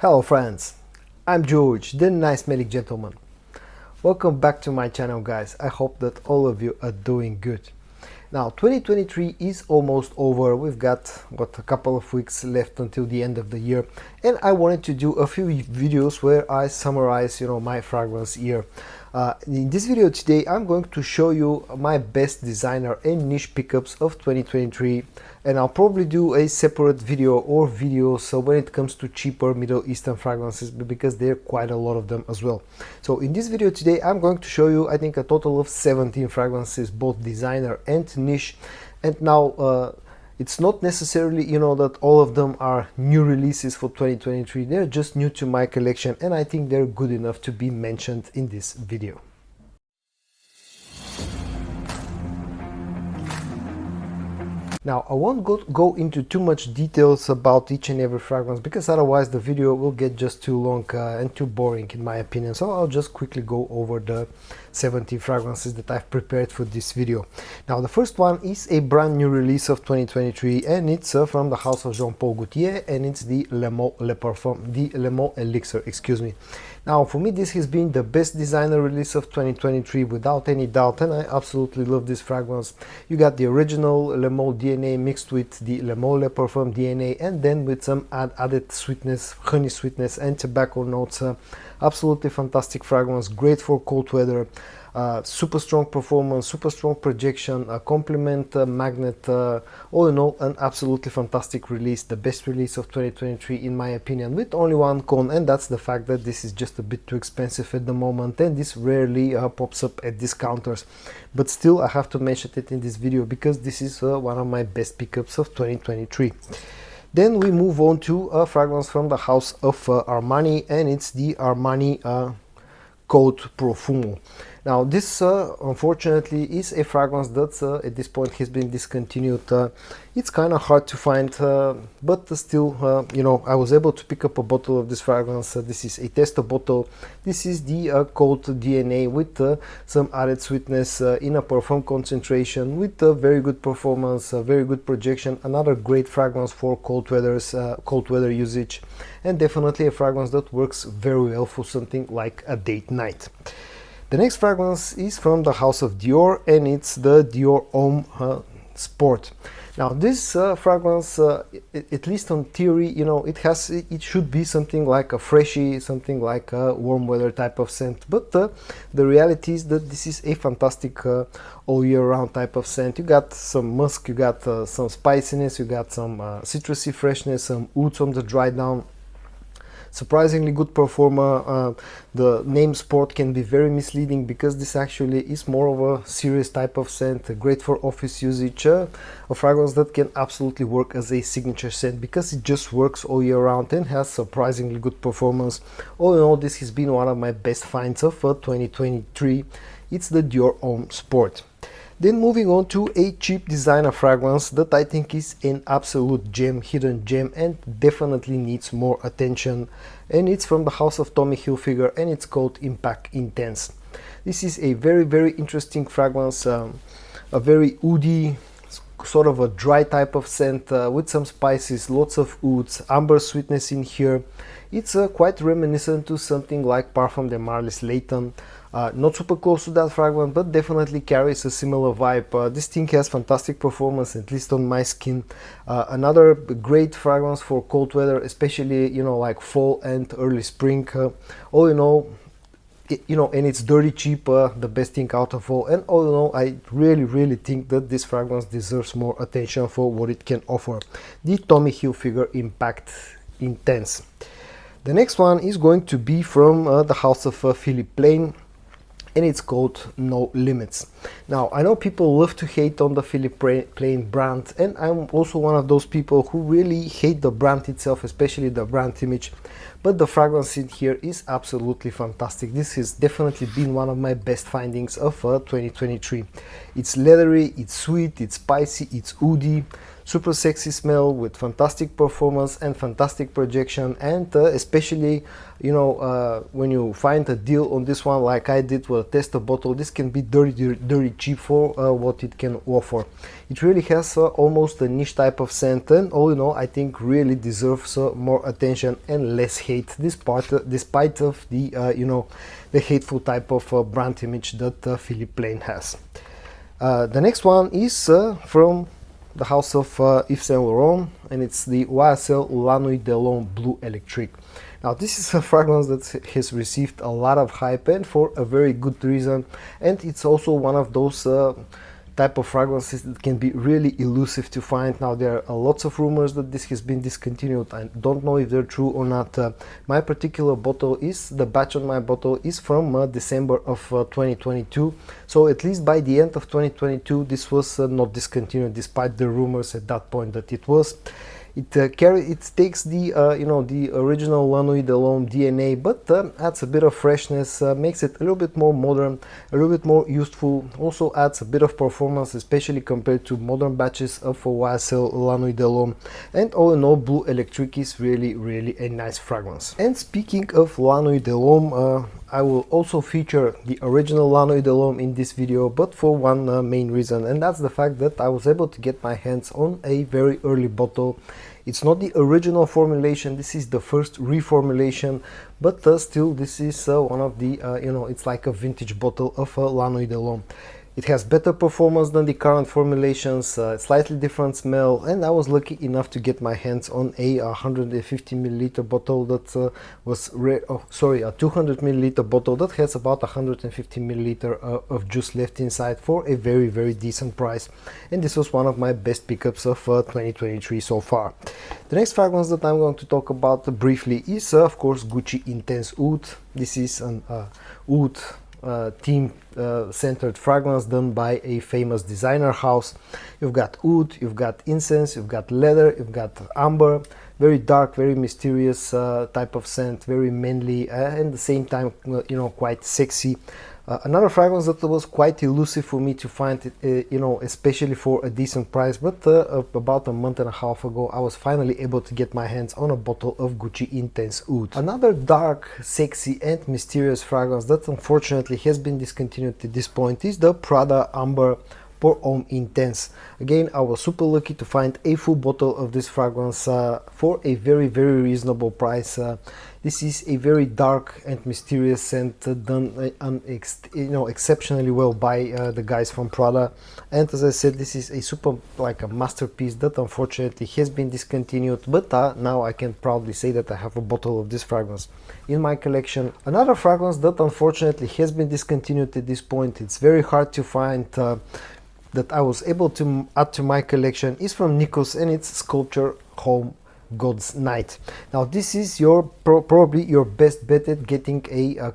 Hello friends, I'm George, the nice smelling gentleman. Welcome back to my channel guys. I hope that all of you are doing good. Now 2023 is almost over. We've got a couple of weeks left until the end of the year, and I wanted to do a few videos where I summarize my fragrance year. In this video today I'm going to show you my best designer and niche pickups of 2023, and I'll probably do a separate video or videos when it comes to cheaper Middle Eastern fragrances, because there are quite a lot of them as well. So in this video today I'm going to show you, I think, a total of 17 fragrances, both designer and niche. And now it's not necessarily that all of them are new releases for 2023. They're just new to my collection, and I think they're good enough to be mentioned in this video. Now I won't go into too much details about each and every fragrance, because otherwise the video will get just too long and too boring in my opinion. So I'll just quickly go over the 17 fragrances that I've prepared for this video. Now the first one is a brand new release of 2023, and it's from the house of Jean-Paul Gaultier, and it's the Le Male Elixir, excuse me. Now for me this has been the best designer release of 2023 without any doubt, and I absolutely love this fragrance. You got the original Le Male DNA mixed with the Le Male Parfum DNA, and then with some added sweetness, honey sweetness and tobacco notes. Absolutely fantastic fragrance, great for cold weather. Super strong performance, super strong projection, a compliment magnet. All in all, an absolutely fantastic release, the best release of 2023 in my opinion, with only one con, and that's the fact that this is just a bit too expensive at the moment, and this rarely pops up at discounters. But still I have to mention it in this video because this is one of my best pickups of 2023. Then we move on to a fragrance from the house of Armani, and it's the Armani Code Profumo. Now this unfortunately is a fragrance that at this point has been discontinued. It's kind of hard to find, but still I was able to pick up a bottle of this fragrance. This is a tester bottle. This is the Cold DNA with some added sweetness in a parfum concentration, with very good performance, very good projection. Another great fragrance for cold weather usage, and definitely a fragrance that works very well for something like a date night. The next fragrance is from the house of Dior, and it's the Dior Homme Sport. Now this fragrance, at least on theory, it should be something like a freshy, something like a warm weather type of scent, but the reality is that this is a fantastic all year round type of scent. You got some musk, you got some spiciness, you got some citrusy freshness, some ouds on the dry down. Surprisingly good performer. The name Sport can be very misleading because this actually is more of a serious type of scent, great for office usage, a fragrance that can absolutely work as a signature scent because it just works all year round and has surprisingly good performance. All in all, this has been one of my best finds of 2023. It's the Dior Homme Sport. Then moving on to a cheap designer fragrance that I think is an absolute gem, hidden gem, and definitely needs more attention. And it's from the house of Tommy Hilfiger, and it's called Impact Intense. This is a very interesting fragrance, a very oudy, sort of a dry type of scent with some spices, lots of ouds, amber sweetness in here. It's quite reminiscent to something like Parfum de Leyton. Not super close to that fragrance, but definitely carries a similar vibe. This thing has fantastic performance, at least on my skin. Another great fragrance for cold weather, especially like fall and early spring. All in all, and it's dirty cheap, the best thing out of all. And all in all, I really think that this fragrance deserves more attention for what it can offer. The Tommy Hilfiger Impact Intense. The next one is going to be from the house of Philipp, Plein, and it's called No Limits. Now I know people love to hate on the Philipp Plein brand, and I'm also one of those people who really hate the brand itself, especially the brand image, but the fragrance in here is absolutely fantastic. This has definitely been one of my best findings of 2023. It's leathery, it's sweet, it's spicy, it's oudy, super sexy smell with fantastic performance and fantastic projection, and especially, you know, when you find a deal on this one like I did with a tester bottle, this can be dirty cheap for what it can offer. It really has almost a niche type of scent, and all in all I think really deserves more attention and less hate, despite of the you know, the hateful type of brand image that Philipp Plein has. The next one is from the house of Yves Saint Laurent, and it's the YSL La Nuit Bleu Electrique. Now this is a fragrance that has received a lot of hype, and for a very good reason, and it's also one of those type of fragrances that can be really elusive to find. Now there are lots of rumors that this has been discontinued. I don't know if they're true or not. My particular bottle is, the batch on my bottle is from December of 2022, so at least by the end of 2022 this was not discontinued, despite the rumors at that point that it was. It takes the you know, the original La Nuit DNA, but adds a bit of freshness, makes it a little bit more modern, a little bit more useful, also adds a bit of performance, especially compared to modern batches of YSL La Nuit and all in all, Bleu Electrique is really a nice fragrance. And speaking of La Nuit I will also feature the original La Nuit in this video, but for one main reason, and that's the fact that I was able to get my hands on a very early bottle. It's not the original formulation, this is the first reformulation, but still this is one of the, you know, it's like a vintage bottle of La Nuit It has better performance than the current formulations, slightly different smell, and I was lucky enough to get my hands on a 150 milliliter bottle that a 200 milliliter bottle that has about 150 milliliter of juice left inside for a very decent price, and this was one of my best pickups of 2023 so far. The next fragrance that I'm going to talk about briefly is of course Gucci Intense Oud. This is an oud theme centered fragrance done by a famous designer house. You've got oud, you've got incense, you've got leather, you've got amber, very dark, very mysterious type of scent, very manly, and at the same time, you know, quite sexy. Another fragrance that was quite elusive for me to find, you know, especially for a decent price, but about a month and a half ago I was finally able to get my hands on a bottle of Gucci Intense Oud. Another dark, sexy and mysterious fragrance that unfortunately has been discontinued at this point is the Prada Amber Pour Homme Intense. Again, I was super lucky to find a full bottle of this fragrance for a very reasonable price. This is a very dark and mysterious scent done you know, exceptionally well by the guys from Prada, and as I said, this is a super, like a masterpiece that unfortunately has been discontinued, but now I can proudly say that I have a bottle of this fragrance in my collection. Another fragrance that unfortunately has been discontinued at this point, it's very hard to find, that I was able to add to my collection, is from Nikos, and it's Sculpture Homme God's Night. Now this is your probably your best bet at getting a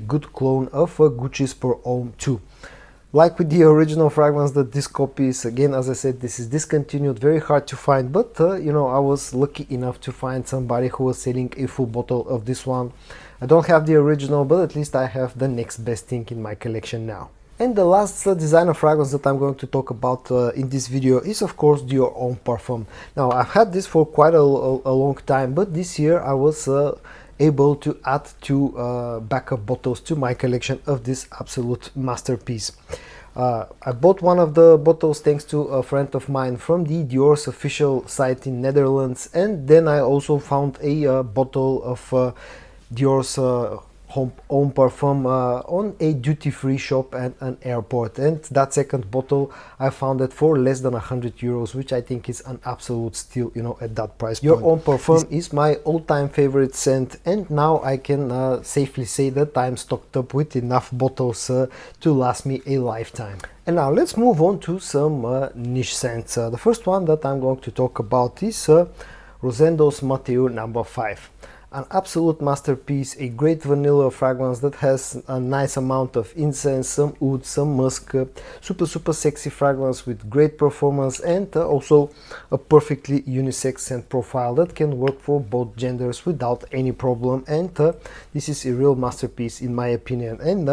good clone of Gucci's Pour Homme 2. Like with the original fragrance that this copies, again, as I said, this is discontinued, very hard to find, but you know, I was lucky enough to find somebody who was selling a full bottle of this one. I don't have the original, but at least I have the next best thing in my collection now. And the last designer fragrance that I'm going to talk about in this video is of course Dior Homme Parfum. Now I've had this for quite a long time, but this year I was able to add two backup bottles to my collection of this absolute masterpiece. I bought one of the bottles thanks to a friend of mine from the Dior's official site in Netherlands, and then I also found a bottle of Dior's Homme Parfum on a duty-free shop at an airport, and that second bottle I found it for less than 100 euros, which I think is an absolute steal, you know, at that price point. Dior Homme Parfum is my all-time favorite scent, and now I can safely say that I'm stocked up with enough bottles to last me a lifetime. And now let's move on to some niche scents. The first one that I'm going to talk about is Rosendo Mateu N5. An absolute masterpiece, a great vanilla fragrance that has a nice amount of incense, some oud, some musk, super sexy fragrance with great performance, and also a perfectly unisex scent profile that can work for both genders without any problem, and this is a real masterpiece in my opinion, and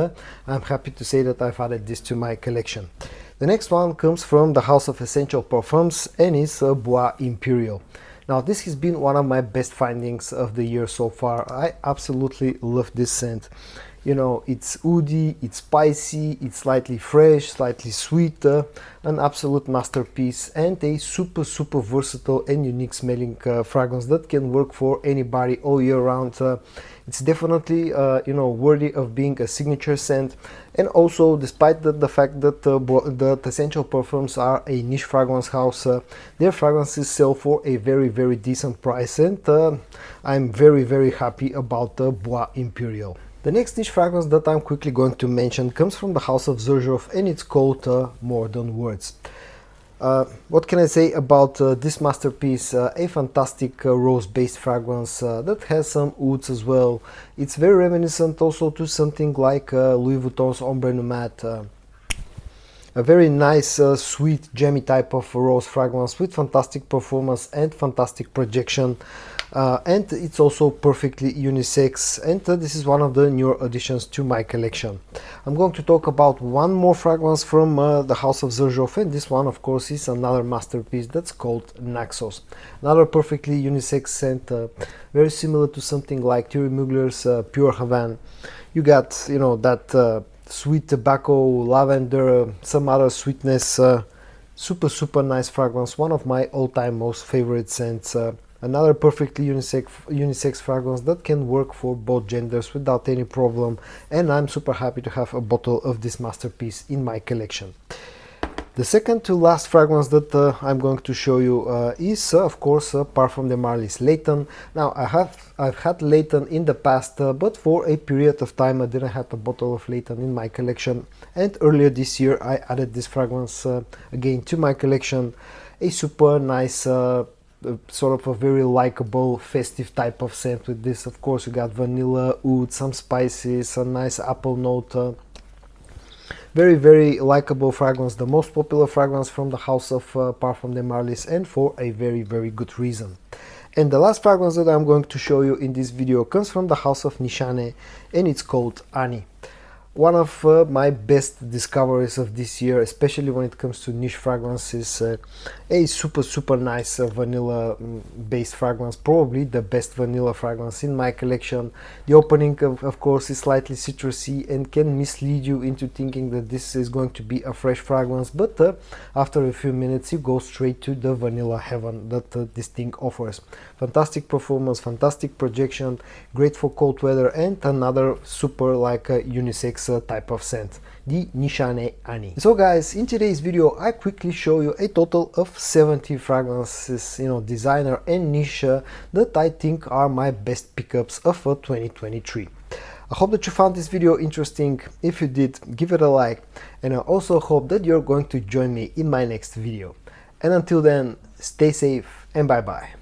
I'm happy to say that I've added this to my collection. The next one comes from the house of Essential Parfums and is Bois Imperial. Now this has been one of my best findings of the year so far. I absolutely love this scent. You know, it's woody, it's spicy, it's slightly fresh, slightly sweet, an absolute masterpiece, and a super versatile and unique smelling fragrance that can work for anybody all year round. It's definitely you know, worthy of being a signature scent. And also, despite the fact that the Essential Parfums are a niche fragrance house, their fragrances sell for a very decent price, and I'm very happy about Bois Imperial. The next niche fragrance that I'm quickly going to mention comes from the house of Xerjoff, and it's called More Than Words. What can I say about this masterpiece? A fantastic rose-based fragrance that has some woods as well. It's very reminiscent also to something like Louis Vuitton's Ombre Nomade. A very nice, sweet, jammy type of rose fragrance with fantastic performance and fantastic projection. And it's also perfectly unisex, and this is one of the newer additions to my collection. I'm going to talk about one more fragrance from the house of Xerjoff, and this one of course is another masterpiece that's called Naxos. Another perfectly unisex scent, very similar to something like Thierry Mugler's Pure Havane. You got, you know, that sweet tobacco, lavender, some other sweetness, super nice fragrance, one of my all-time most favorite scents. Another perfectly unisex fragrance that can work for both genders without any problem, and I'm super happy to have a bottle of this masterpiece in my collection. The second to last fragrance that I'm going to show you is of course Parfum de Marly's Leyton. Now I've had Leyton in the past, but for a period of time I didn't have a bottle of Leyton in my collection, and earlier this year I added this fragrance again to my collection. A super nice sort of a very likable festive type of scent with this. Of course you got vanilla, oud, some spices, a nice apple note. Very likable fragrance, the most popular fragrance from the house of Parfum de Marly's, and for a very good reason. And the last fragrance that I'm going to show you in this video comes from the house of Nishane, and it's called Ani. One of my best discoveries of this year, especially when it comes to niche fragrances. A super nice vanilla based fragrance, probably the best vanilla fragrance in my collection. The opening of course is slightly citrusy and can mislead you into thinking that this is going to be a fresh fragrance, but after a few minutes you go straight to the vanilla heaven that this thing offers. Fantastic performance, fantastic projection, great for cold weather, and another super like unisex type of scent, the Nishane Ani. So guys, in today's video I quickly show you a total of 70 fragrances, you know, designer and niche, that I think are my best pickups of 2023. I hope that you found this video interesting. If you did, give it a like, and I also hope that you're going to join me in my next video. And until then, stay safe and bye bye.